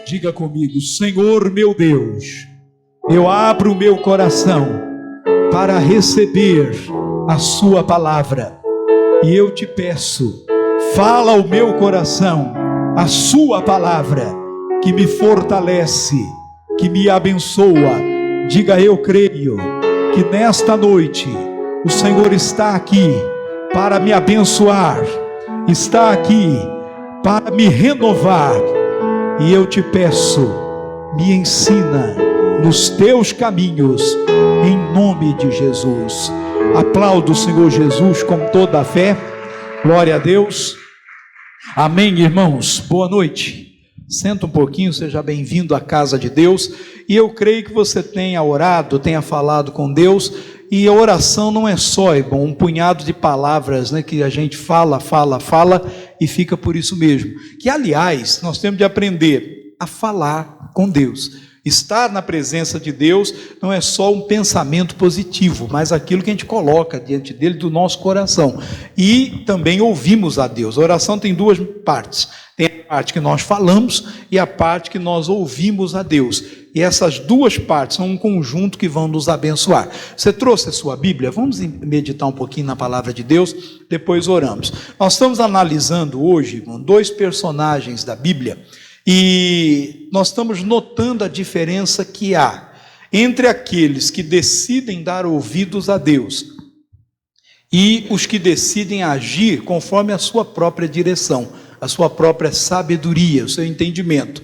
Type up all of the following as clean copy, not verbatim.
Diga comigo: Senhor meu Deus, eu abro o meu coração para receber a sua palavra. E eu te peço, fala ao meu coração a sua palavra, que me fortalece, que me abençoa. Diga: eu creio que nesta noite o Senhor está aqui para me abençoar, está aqui para me renovar. E eu te peço, me ensina nos teus caminhos, em nome de Jesus. Aplaudo o Senhor Jesus com toda a fé. Glória a Deus. Amém, irmãos. Boa noite. Senta um pouquinho, seja bem-vindo à casa de Deus. E eu creio que você tenha orado, tenha falado com Deus. E a oração não é só, irmão, um punhado de palavras, né, que a gente fala e fica por isso mesmo. Que, aliás, nós temos de aprender a falar com Deus. Estar na presença de Deus não é só um pensamento positivo, mas aquilo que a gente coloca diante dele do nosso coração. E também ouvimos a Deus. A oração tem duas partes. Tem a parte que nós falamos e a parte que nós ouvimos a Deus. E essas duas partes são um conjunto que vão nos abençoar. Você trouxe a sua Bíblia? Vamos meditar um pouquinho na palavra de Deus, depois oramos. Nós estamos analisando hoje, irmão, dois personagens da Bíblia. E nós estamos notando a diferença que há entre aqueles que decidem dar ouvidos a Deus e os que decidem agir conforme a sua própria direção, a sua própria sabedoria, o seu entendimento,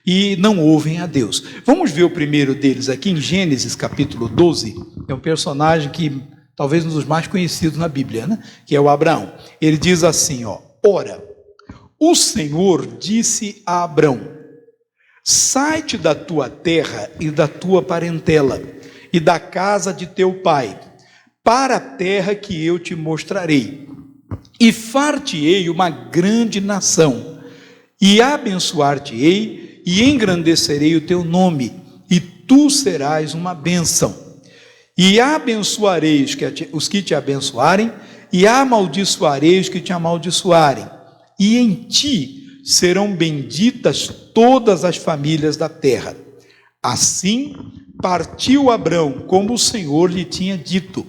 e não ouvem a Deus. Vamos ver o primeiro deles aqui em Gênesis capítulo 12, é um personagem que talvez um dos mais conhecidos na Bíblia, né? Que é o Abraão. Ele diz assim, ora, o Senhor disse a Abrão: sai-te da tua terra e da tua parentela e da casa de teu pai, para a terra que eu te mostrarei, e far-te-ei uma grande nação, e abençoar-te-ei, e engrandecerei o teu nome, e tu serás uma bênção. E abençoarei os que te abençoarem, e amaldiçoarei os que te amaldiçoarem. E em ti serão benditas todas as famílias da terra. Assim partiu Abrão, como o Senhor lhe tinha dito,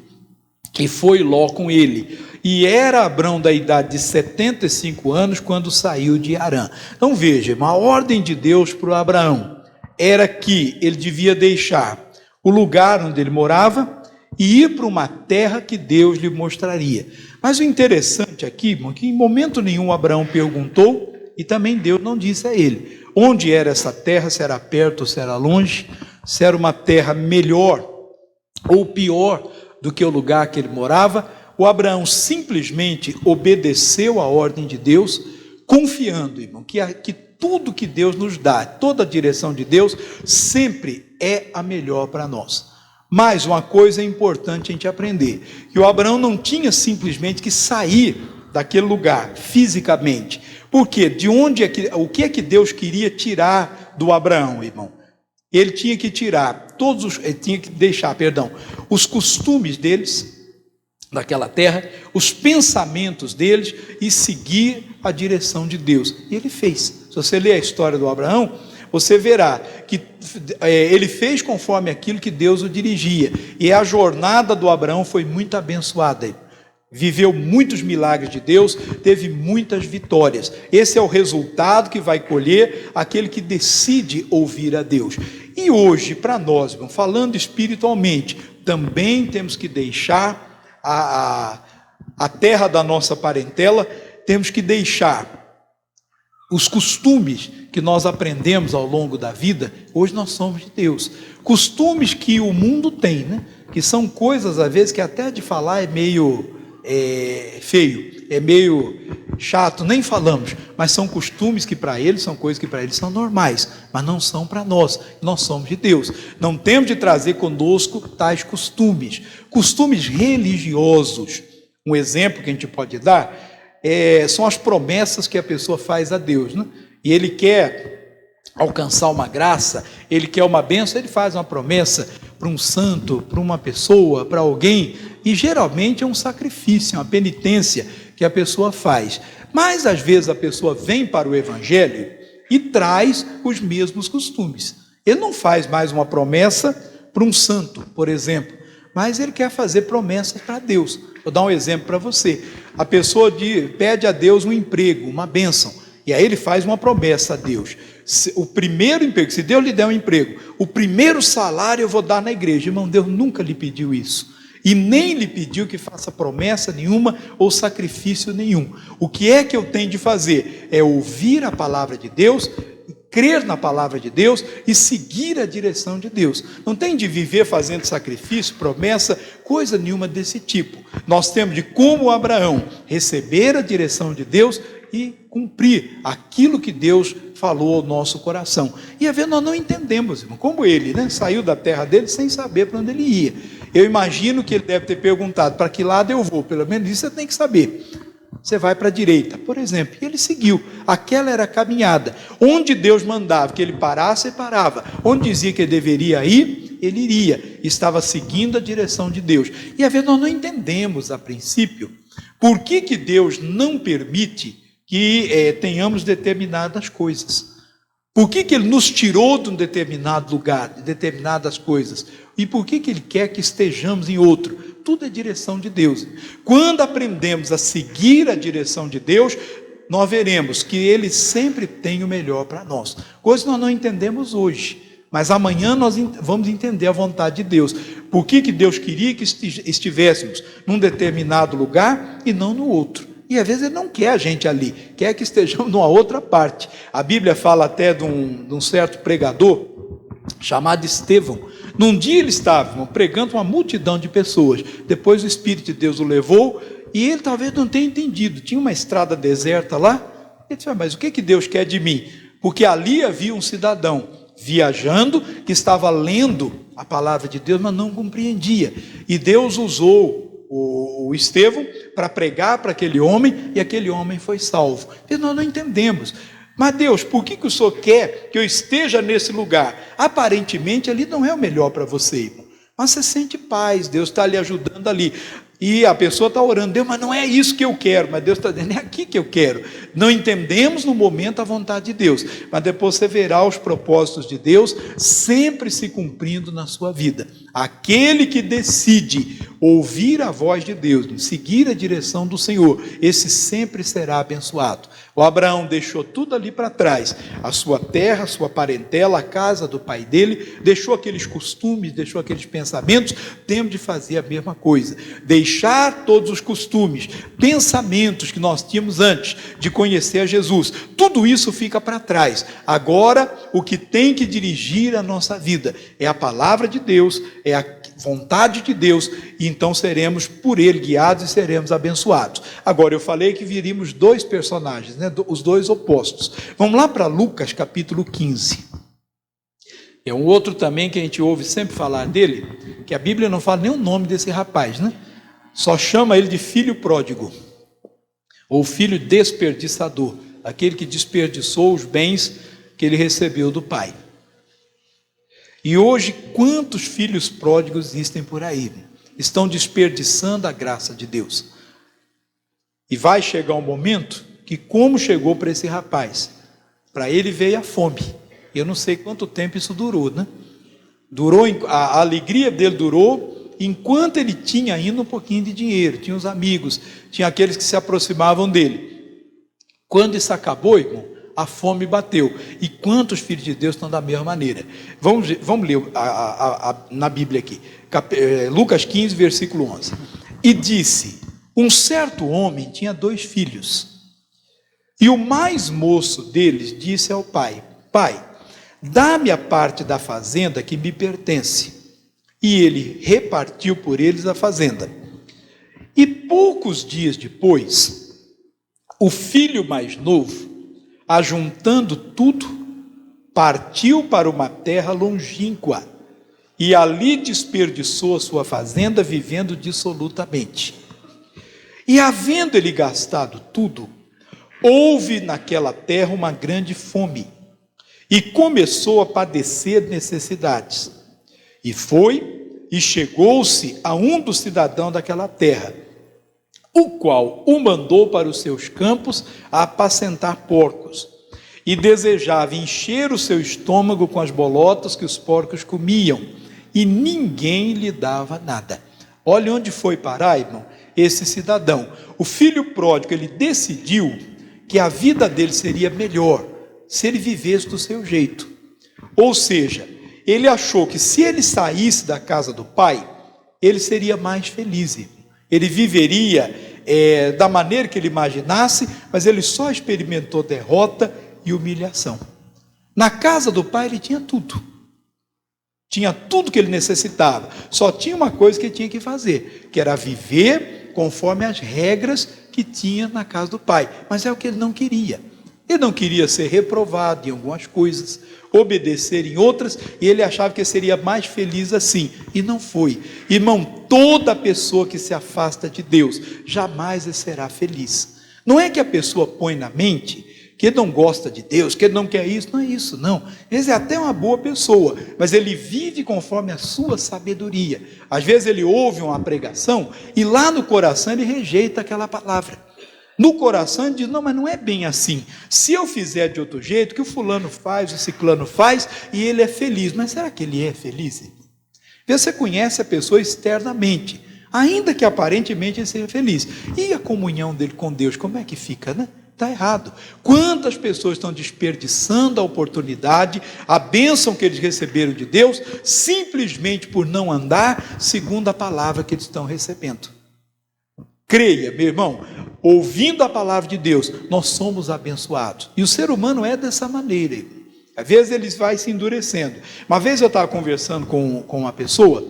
e foi Ló com ele. E era Abrão da idade de 75 anos quando saiu de Harã. Então veja, uma ordem de Deus para o Abraão era que ele devia deixar o lugar onde ele morava e ir para uma terra que Deus lhe mostraria. Mas o interessante aqui, irmão, que em momento nenhum Abraão perguntou, e também Deus não disse a ele onde era essa terra, se era perto ou se era longe, se era uma terra melhor ou pior do que o lugar que ele morava. O Abraão simplesmente obedeceu a ordem de Deus, confiando, irmão, que tudo que Deus nos dá, toda a direção de Deus, sempre é a melhor para nós. Mas uma coisa é importante a gente aprender, que o Abraão não tinha simplesmente que sair daquele lugar fisicamente. Por quê? O que é que Deus queria tirar do Abraão, irmão? Ele tinha que deixar os costumes deles, daquela terra, os pensamentos deles e seguir a direção de Deus. E ele fez. Se você ler a história do Abraão, você verá que ele fez conforme aquilo que Deus o dirigia. E a jornada do Abraão foi muito abençoada. Viveu muitos milagres de Deus, teve muitas vitórias. Esse é o resultado que vai colher aquele que decide ouvir a Deus. E hoje, para nós, falando espiritualmente, também temos que deixar a terra da nossa parentela, temos que deixar os costumes que nós aprendemos ao longo da vida. Hoje nós somos de Deus. Costumes que o mundo tem, né? Que são coisas, às vezes, que até de falar é meio feio, é meio chato, nem falamos, mas são costumes que para eles, são coisas que para eles são normais, mas não são para nós. Nós somos de Deus. Não temos de trazer conosco tais costumes religiosos. Um exemplo que a gente pode dar são as promessas que a pessoa faz a Deus, né? E ele quer alcançar uma graça, ele quer uma bênção, ele faz uma promessa para um santo, para uma pessoa, para alguém, e geralmente é um sacrifício, uma penitência que a pessoa faz. Mas às vezes a pessoa vem para o Evangelho e traz os mesmos costumes. Ele não faz mais uma promessa para um santo, por exemplo, mas ele quer fazer promessas para Deus. Vou dar um exemplo para você. A pessoa pede a Deus um emprego, uma bênção, e aí ele faz uma promessa a Deus. O primeiro emprego, se Deus lhe der um emprego, o primeiro salário eu vou dar na igreja. Irmão, Deus nunca lhe pediu isso. E nem lhe pediu que faça promessa nenhuma ou sacrifício nenhum. O que é que eu tenho de fazer? É ouvir a palavra de Deus, crer na palavra de Deus e seguir a direção de Deus. Não tem de viver fazendo sacrifício, promessa, coisa nenhuma desse tipo. Nós temos de, como Abraão, receber a direção de Deus e cumprir aquilo que Deus falou ao nosso coração. E às vezes nós não entendemos, irmão, como ele, saiu da terra dele sem saber para onde ele ia. Eu imagino que ele deve ter perguntado, para que lado eu vou? Pelo menos isso você tem que saber. Você vai para a direita, por exemplo, e ele seguiu. Aquela era a caminhada. Onde Deus mandava que ele parasse, ele parava. Onde dizia que ele deveria ir, ele iria. Estava seguindo a direção de Deus. E às vezes nós não entendemos, a princípio, por que Deus não permite que tenhamos determinadas coisas. Por que Ele nos tirou de um determinado lugar, de determinadas coisas? E por que Ele quer que estejamos em outro? Tudo é direção de Deus. Quando aprendemos a seguir a direção de Deus, nós veremos que Ele sempre tem o melhor para nós. Coisa que nós não entendemos hoje, mas amanhã nós vamos entender a vontade de Deus. Por que Deus queria que estivéssemos num determinado lugar e não no outro? E às vezes Ele não quer a gente ali, quer que estejamos numa outra parte. A Bíblia fala até de um certo pregador, chamado Estevão. Num dia ele estava pregando uma multidão de pessoas. Depois o Espírito de Deus o levou, e ele talvez não tenha entendido. Tinha uma estrada deserta lá. Ele disse, mas o que Deus quer de mim? Porque ali havia um cidadão viajando, que estava lendo a palavra de Deus, mas não compreendia. E Deus usou o Estevão para pregar para aquele homem, e aquele homem foi salvo. E nós não entendemos. Mas Deus, por que o Senhor quer que eu esteja nesse lugar? Aparentemente ali não é o melhor para você, irmão. Mas você sente paz, Deus está lhe ajudando ali. E a pessoa está orando, Deus, mas não é isso que eu quero. Mas Deus está dizendo, é aqui que eu quero. Não entendemos no momento a vontade de Deus, mas depois você verá os propósitos de Deus sempre se cumprindo na sua vida. Aquele que decide ouvir a voz de Deus, seguir a direção do Senhor, esse sempre será abençoado. O Abraão deixou tudo ali para trás, a sua terra, a sua parentela, a casa do pai dele, deixou aqueles costumes, deixou aqueles pensamentos. Temos de fazer a mesma coisa, deixar todos os costumes, pensamentos que nós tínhamos antes de conhecer a Jesus, tudo isso fica para trás. Agora o que tem que dirigir a nossa vida é a palavra de Deus, é a vontade de Deus, e então seremos por Ele guiados e seremos abençoados. Agora eu falei que viríamos dois personagens, os dois opostos. Vamos lá para Lucas capítulo 15. É um outro também que a gente ouve sempre falar dele, que a Bíblia não fala nem o nome desse rapaz, só chama ele de filho pródigo, ou filho desperdiçador, aquele que desperdiçou os bens que ele recebeu do pai. E hoje, quantos filhos pródigos existem por aí? Estão desperdiçando a graça de Deus. E vai chegar um momento que, como chegou para esse rapaz, para ele veio a fome. Eu não sei quanto tempo isso durou, Durou, a alegria dele durou enquanto ele tinha ainda um pouquinho de dinheiro, tinha os amigos, tinha aqueles que se aproximavam dele. Quando isso acabou, irmão, a fome bateu. E quantos filhos de Deus estão da mesma maneira? Vamos ler na Bíblia aqui, Lucas 15, versículo 11. E disse, um certo homem tinha 2 filhos, e o mais moço deles disse ao pai, pai, dá-me a parte da fazenda que me pertence. E ele repartiu por eles a fazenda. E poucos dias depois, o filho mais novo, ajuntando tudo, partiu para uma terra longínqua, e ali desperdiçou a sua fazenda, vivendo dissolutamente. E havendo ele gastado tudo, houve naquela terra uma grande fome, e começou a padecer necessidades. E foi, e chegou-se a um dos cidadãos daquela terra, o qual o mandou para os seus campos a apacentar porcos. e desejava encher o seu estômago com as bolotas que os porcos comiam, e ninguém lhe dava nada. Olha onde foi parar, irmão, esse cidadão. O filho pródigo, ele decidiu que a vida dele seria melhor se ele vivesse do seu jeito. Ou seja, ele achou que se ele saísse da casa do pai, ele seria mais feliz, irmão. Ele viveria da maneira que ele imaginasse, mas ele só experimentou derrota e humilhação. Na casa do pai ele tinha tudo que ele necessitava, só tinha uma coisa que ele tinha que fazer, que era viver conforme as regras que tinha na casa do pai, mas é o que ele não queria. Ele não queria ser reprovado em algumas coisas, obedecer em outras, e ele achava que seria mais feliz assim, e não foi. Irmão, toda pessoa que se afasta de Deus, jamais será feliz. Não é que a pessoa põe na mente que ele não gosta de Deus, que ele não quer isso, não é isso, não. Ele é até uma boa pessoa, mas ele vive conforme a sua sabedoria. Às vezes ele ouve uma pregação, e lá no coração ele rejeita aquela palavra. No coração ele diz, não, mas não é bem assim. Se eu fizer de outro jeito, que o fulano faz, o ciclano faz, e ele é feliz. Mas será que ele é feliz? Você conhece a pessoa externamente, ainda que aparentemente ele seja feliz. E a comunhão dele com Deus, como é que fica, né? Está errado. Quantas pessoas estão desperdiçando a oportunidade, a bênção que eles receberam de Deus, simplesmente por não andar segundo a palavra que eles estão recebendo. Creia, meu irmão, ouvindo a palavra de Deus, nós somos abençoados. E o ser humano é dessa maneira. Às vezes ele vai se endurecendo. Uma vez eu estava conversando com uma pessoa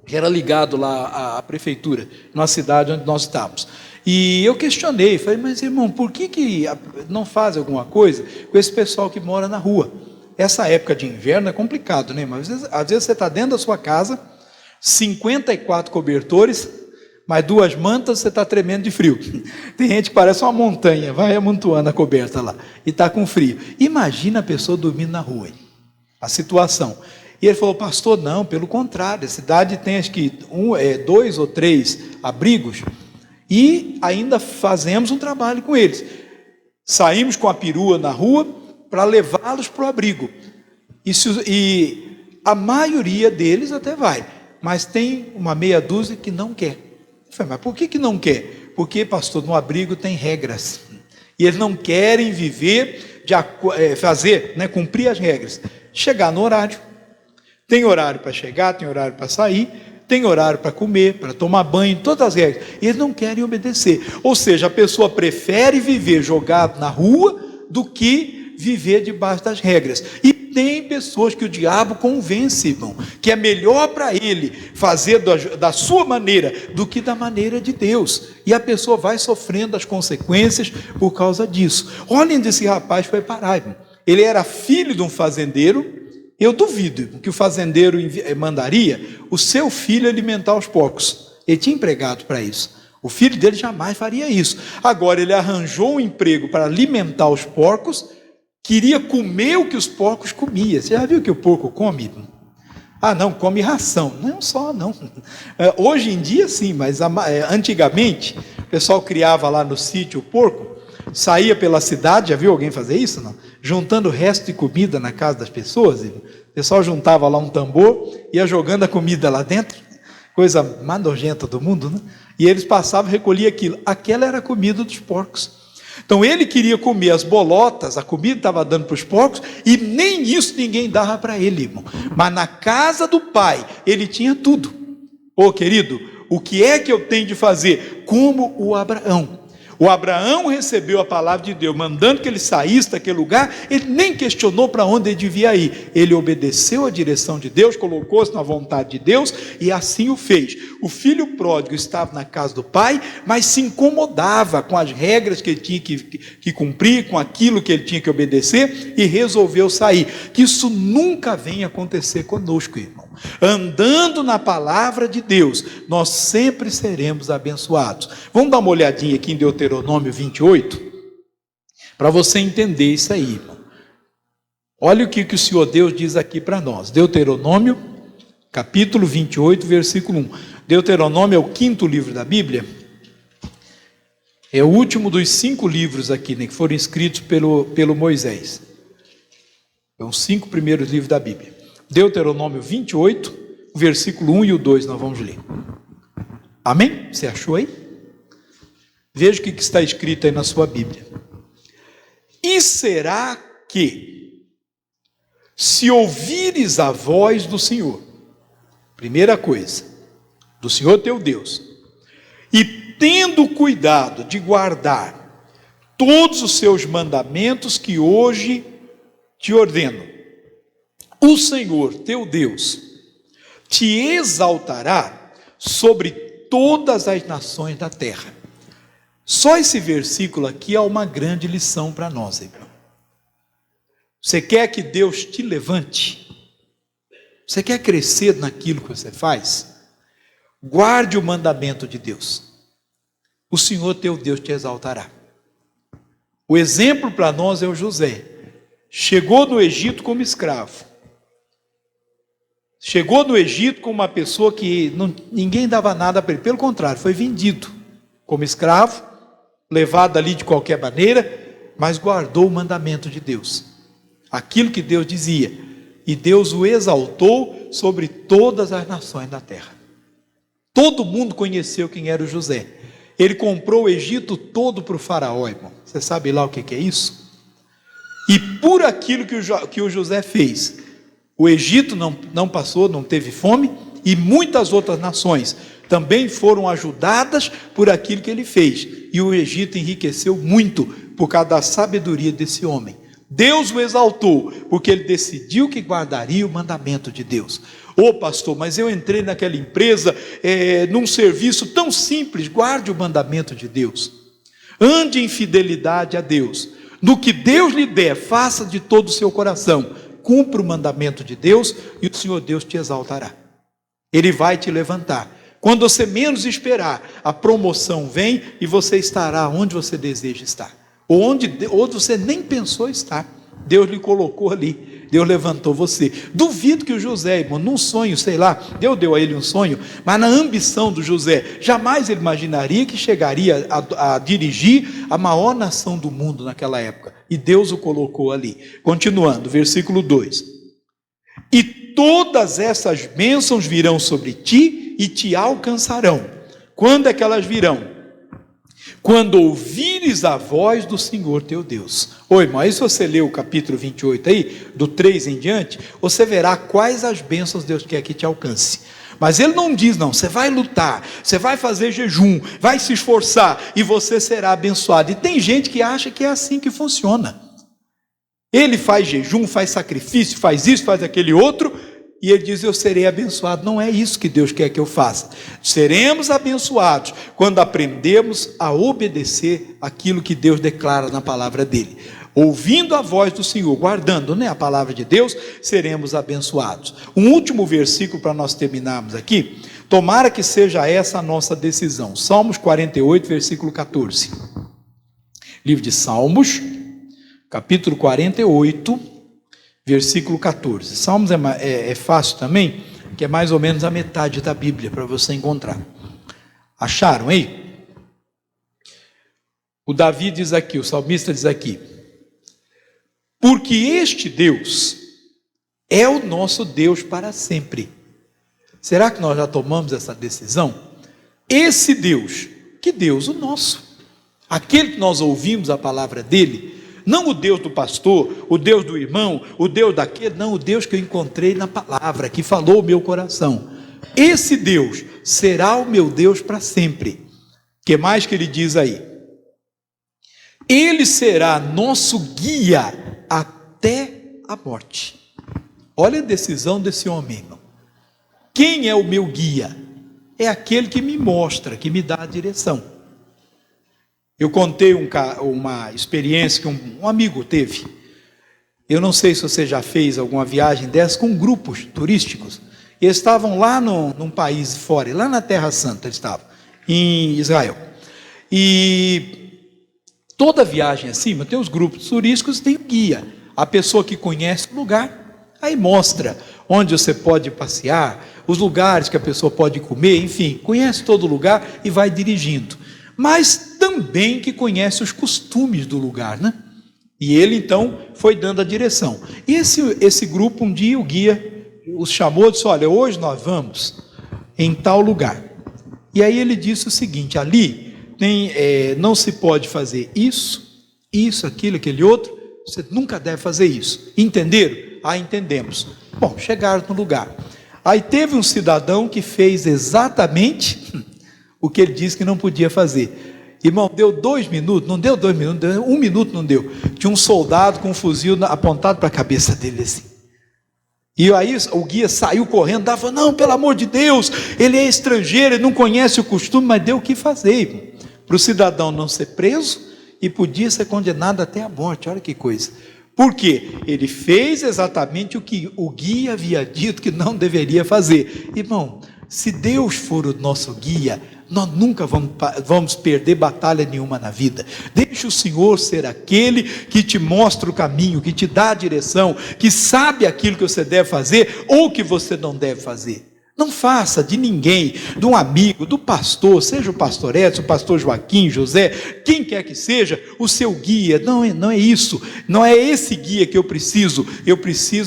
que era ligado lá à prefeitura, na cidade onde nós estávamos. E eu questionei, falei, mas irmão, por que não faz alguma coisa com esse pessoal que mora na rua? Essa época de inverno é complicado, né? Mas às vezes você está dentro da sua casa, 54 cobertores, mais 2 mantas, você está tremendo de frio. Tem gente que parece uma montanha, vai amontoando a coberta lá, e está com frio. Imagina a pessoa dormindo na rua, hein? A situação. E ele falou, pastor, não, pelo contrário, a cidade tem acho que 2 ou 3 abrigos, e ainda fazemos um trabalho com eles. Saímos com a perua na rua para levá-los para o abrigo. E a maioria deles até vai, mas tem uma meia dúzia que não quer. Eu falei, mas por que não quer? Porque, pastor, no abrigo tem regras. E eles não querem viver, cumprir as regras. Chegar no horário. Tem horário para chegar, tem horário para sair, tem horário para comer, para tomar banho, todas as regras. E eles não querem obedecer. Ou seja, a pessoa prefere viver jogado na rua do que viver debaixo das regras. E tem pessoas que o diabo convence, irmão, que é melhor para ele fazer da sua maneira do que da maneira de Deus. E a pessoa vai sofrendo as consequências por causa disso. Olhem onde esse rapaz foi parar, irmão. Ele era filho de um fazendeiro. Eu duvido que o fazendeiro mandaria o seu filho alimentar os porcos. Ele tinha empregado para isso. O filho dele jamais faria isso. Agora ele arranjou um emprego para alimentar os porcos, queria comer o que os porcos comiam. Você já viu que o porco come? Ah, não, come ração. Não só, não. Hoje em dia sim, mas antigamente o pessoal criava lá no sítio o porco, saía pela cidade, já viu alguém fazer isso? Não? Juntando o resto de comida na casa das pessoas. O pessoal juntava lá um tambor, ia jogando a comida lá dentro, coisa mais nojenta do mundo, né? E eles passavam e recolhiam aquilo. Aquela era a comida dos porcos. Então ele queria comer as bolotas, a comida estava dando para os porcos, e nem isso ninguém dava para ele, irmão. Mas na casa do pai, ele tinha tudo. Ô querido, o que é que eu tenho de fazer? Como o Abraão. O Abraão recebeu a palavra de Deus, mandando que ele saísse daquele lugar, ele nem questionou para onde ele devia ir. Ele obedeceu a direção de Deus, colocou-se na vontade de Deus, e assim o fez. O filho pródigo estava na casa do pai, mas se incomodava com as regras que ele tinha que cumprir, com aquilo que ele tinha que obedecer, e resolveu sair. Que isso nunca venha acontecer conosco, irmão. Andando na palavra de Deus, nós sempre seremos abençoados. Vamos dar uma olhadinha aqui em Deuteronômio 28, para você entender isso aí, irmão. Olha o que o Senhor Deus diz aqui para nós. Deuteronômio, capítulo 28, versículo 1. Deuteronômio é o 5º livro da Bíblia. É o último dos 5 livros aqui, né, que foram escritos pelo Moisés. São os 5 primeiros livros da Bíblia. Deuteronômio 28, o versículo 1 e o 2 nós vamos ler. Amém? Você achou aí? Veja o que está escrito aí na sua Bíblia. E será que, se ouvires a voz do Senhor, primeira coisa, do Senhor teu Deus, e tendo cuidado de guardar todos os seus mandamentos que hoje te ordeno, o Senhor teu Deus te exaltará sobre todas as nações da terra. Só esse versículo aqui é uma grande lição para nós, irmão. Você quer que Deus te levante? Você quer crescer naquilo que você faz? Guarde o mandamento de Deus. O Senhor teu Deus te exaltará. O exemplo para nós é o José. Chegou no Egito como escravo. Chegou no Egito como uma pessoa que ninguém dava nada para ele. Pelo contrário, foi vendido como escravo, levado ali de qualquer maneira, mas guardou o mandamento de Deus. Aquilo que Deus dizia. E Deus o exaltou sobre todas as nações da terra. Todo mundo conheceu quem era o José. Ele comprou o Egito todo para o faraó, irmão. Você sabe lá o que é isso? E por aquilo que o José fez, o Egito não passou, não teve fome, e muitas outras nações também foram ajudadas por aquilo que ele fez. E o Egito enriqueceu muito por causa da sabedoria desse homem. Deus o exaltou, porque ele decidiu que guardaria o mandamento de Deus. Ô pastor, mas eu entrei naquela empresa, num serviço tão simples. Guarde o mandamento de Deus. Ande em fidelidade a Deus. No que Deus lhe der, faça de todo o seu coração. Cumpra o mandamento de Deus e o Senhor Deus te exaltará. Ele vai te levantar. Quando você menos esperar, a promoção vem e você estará onde você deseja estar. Ou onde você nem pensou estar. Deus lhe colocou ali. Deus levantou você. Duvido que o José, irmão, num sonho, sei lá, Deus deu a ele um sonho, mas na ambição do José, jamais ele imaginaria que chegaria a dirigir a maior nação do mundo naquela época. E Deus o colocou ali. Continuando, versículo 2. E todas essas bênçãos virão sobre ti e te alcançarão. Quando é que elas virão? Quando ouvires a voz do Senhor teu Deus. Ô irmão, aí se você ler o capítulo 28 aí, do 3 em diante, você verá quais as bênçãos Deus quer que te alcance. Mas ele não diz, não, você vai lutar, você vai fazer jejum, vai se esforçar e você será abençoado. E tem gente que acha que é assim que funciona. Ele faz jejum, faz sacrifício, faz isso, faz aquele outro, e ele diz, eu serei abençoado. Não é isso que Deus quer que eu faça. Seremos abençoados quando aprendemos a obedecer aquilo que Deus declara na palavra dele. Ouvindo a voz do Senhor, guardando, a palavra de Deus, seremos abençoados. Um último versículo para nós terminarmos aqui. Tomara que seja essa a nossa decisão. Salmos 48, versículo 14. Livro de Salmos, capítulo 48, versículo 14. Salmos é fácil também, que é mais ou menos a metade da Bíblia para você encontrar. Acharam aí? O Davi diz aqui, o salmista diz aqui: porque este Deus é o nosso Deus para sempre. Será que nós já tomamos essa decisão? Esse Deus, que Deus? O nosso. Aquele que nós ouvimos a palavra dele. Não o Deus do pastor, o Deus do irmão, o Deus daquele, não, o Deus que eu encontrei na palavra, que falou o meu coração. Esse Deus será o meu Deus para sempre. O que mais que ele diz aí? Ele será nosso guia até a morte. Olha a decisão desse homem, irmão. Quem é o meu guia? É aquele que me mostra, que me dá a direção. Eu contei uma experiência que um amigo teve. Eu não sei se você já fez alguma viagem dessa com grupos turísticos. Eles estavam lá num país fora, lá na Terra Santa eles estavam, em Israel. E toda viagem acima tem os grupos turísticos, tem o guia. A pessoa que conhece o lugar, aí mostra onde você pode passear, os lugares que a pessoa pode comer, enfim, conhece todo lugar e vai dirigindo. Mas também que conhece os costumes do lugar, né? E ele então foi dando a direção. E esse grupo, um dia o guia os chamou e disse: olha, hoje nós vamos em tal lugar. E aí ele disse o seguinte: ali não se pode fazer isso, aquilo, aquele outro, você nunca deve fazer isso. Entenderam? Ah, entendemos. Bom, chegaram no lugar. Aí teve um cidadão que fez exatamente o que ele disse que não podia fazer. Irmão, deu 2 minutos, não deu 2 minutos, deu 1 minuto, não deu. Tinha um soldado com um fuzil apontado para a cabeça dele assim. E aí o guia saiu correndo, dava: não, pelo amor de Deus, ele é estrangeiro, ele não conhece o costume, mas deu o que fazer, para o cidadão não ser preso e podia ser condenado até a morte. Olha que coisa. Por quê? Ele fez exatamente o que o guia havia dito que não deveria fazer. Irmão, se Deus for o nosso guia, nós nunca vamos perder batalha nenhuma na vida. Deixa o Senhor ser aquele que te mostra o caminho, que te dá a direção, que sabe aquilo que você deve fazer ou que você não deve fazer. Não faça de ninguém, de um amigo, do pastor, seja o pastor Edson, o pastor Joaquim, José, quem quer que seja, o seu guia. Não é isso, não é esse guia que eu preciso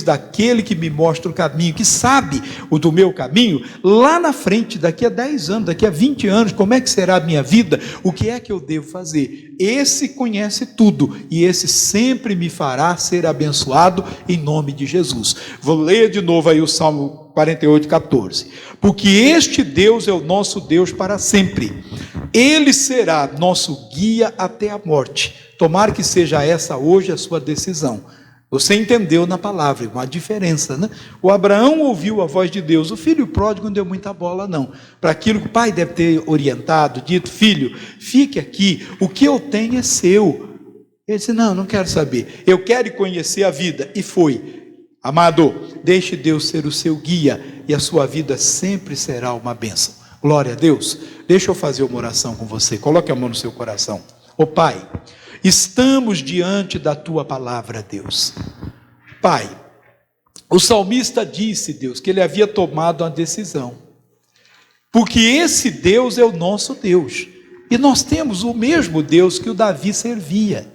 daquele que me mostra o caminho, que sabe o do meu caminho, lá na frente, daqui a 10 anos, daqui a 20 anos, como é que será a minha vida, o que é que eu devo fazer. Esse conhece tudo, e esse sempre me fará ser abençoado, em nome de Jesus. Vou ler de novo aí o Salmo 48:14. Porque este Deus é o nosso Deus para sempre. Ele será nosso guia até a morte. Tomara que seja essa hoje a sua decisão. Você entendeu na palavra, uma diferença, né? O Abraão ouviu a voz de Deus. O filho pródigo não deu muita bola, não. Para aquilo que o pai deve ter orientado, dito: filho, fique aqui, o que eu tenho é seu. Ele disse: não quero saber. Eu quero conhecer a vida. E foi. Amado, deixe Deus ser o seu guia e a sua vida sempre será uma bênção. Glória a Deus. Deixa eu fazer uma oração com você. Coloque a mão no seu coração. Ó Pai, estamos diante da tua palavra, Deus. Pai, o salmista disse, Deus, que ele havia tomado uma decisão, porque esse Deus é o nosso Deus, e nós temos o mesmo Deus que o Davi servia,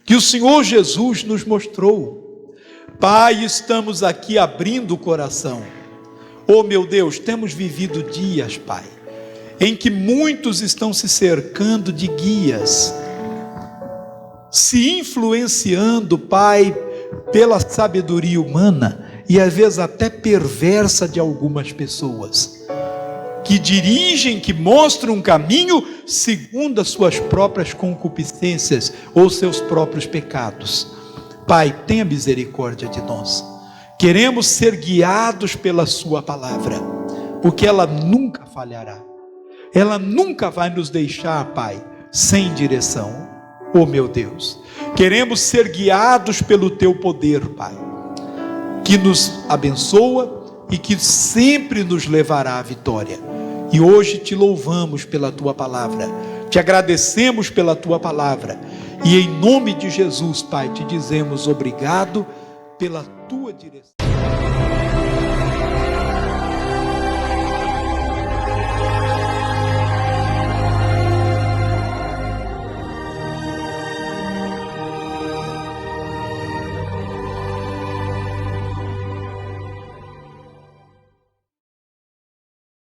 que o Senhor Jesus nos mostrou. Pai, estamos aqui abrindo o coração. Oh meu Deus, temos vivido dias, Pai, em que muitos estão se cercando de guias, se influenciando, Pai, pela sabedoria humana e às vezes até perversa de algumas pessoas, que dirigem, que mostram um caminho segundo as suas próprias concupiscências ou seus próprios pecados. Pai, tenha misericórdia de nós. Queremos ser guiados pela sua palavra, porque ela nunca falhará. Ela nunca vai nos deixar, Pai, sem direção. Oh meu Deus, queremos ser guiados pelo teu poder, Pai, que nos abençoa e que sempre nos levará à vitória. E hoje te louvamos pela tua palavra, te agradecemos pela tua palavra, e em nome de Jesus, Pai, te dizemos obrigado pela tua direção.